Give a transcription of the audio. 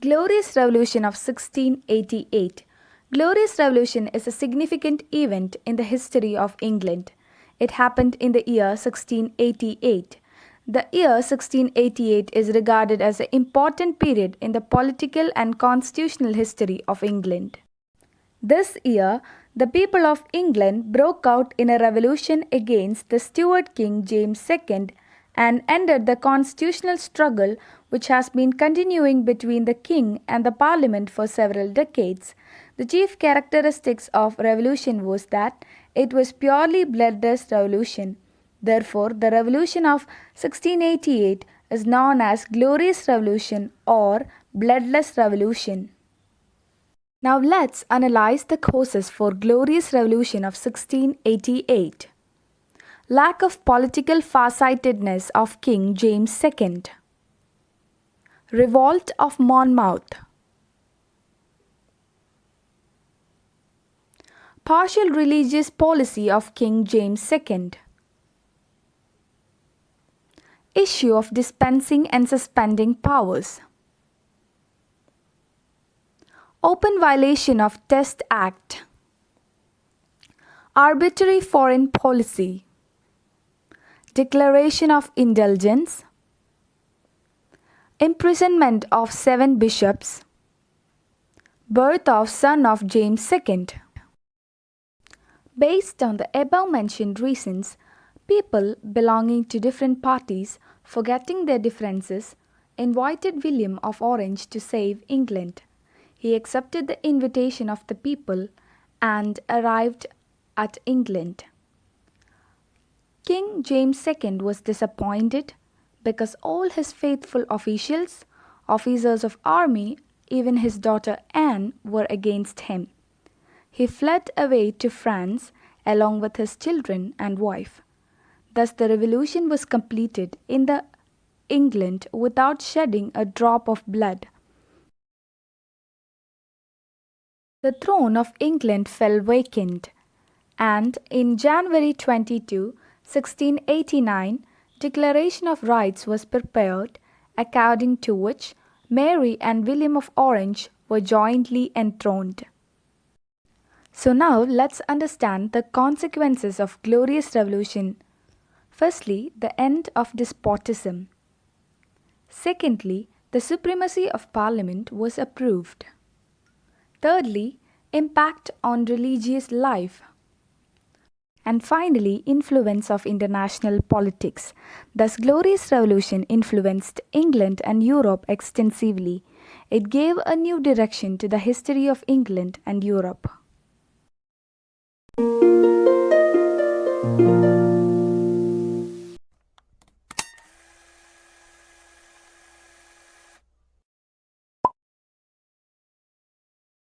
Glorious Revolution of 1688. Glorious Revolution is a significant event in the history of England. It happened in the year 1688. The year 1688 is regarded as an important period in the political and constitutional history of England. This year, the people of England broke out in a revolution against the Stuart King James II and ended the constitutional struggle which has been continuing between the king and the parliament for several decades. The chief characteristics of revolution was that it was purely bloodless revolution. Therefore, the revolution of 1688 is known as Glorious Revolution or Bloodless Revolution. Now let's analyze the causes for Glorious Revolution of 1688. Lack of political farsightedness of King James II. Revolt of Monmouth. Partial religious policy of King James II. Issue of dispensing and suspending powers. Open violation of Test Act. Arbitrary foreign policy. Declaration of indulgence. Imprisonment of 7 bishops. Birth of son of James II. Based on the above-mentioned reasons, people belonging to different parties, forgetting their differences, invited William of Orange to save England. He accepted the invitation of the people and arrived at England. King James II was disappointed because all his faithful officials, officers of army, even his daughter Anne were against him. He fled away to France along with his children and wife. Thus the revolution was completed in the England without shedding a drop of blood. The throne of England fell vacant, and in January 22, 1689, Declaration of Rights was prepared, according to which Mary and William of Orange were jointly enthroned. So now let's understand the consequences of Glorious Revolution. Firstly, the end of despotism. Secondly, the supremacy of Parliament was approved. Thirdly, impact on religious life. And finally, influence of international politics. Thus, Glorious Revolution influenced England and Europe extensively. It gave a new direction to the history of England and Europe.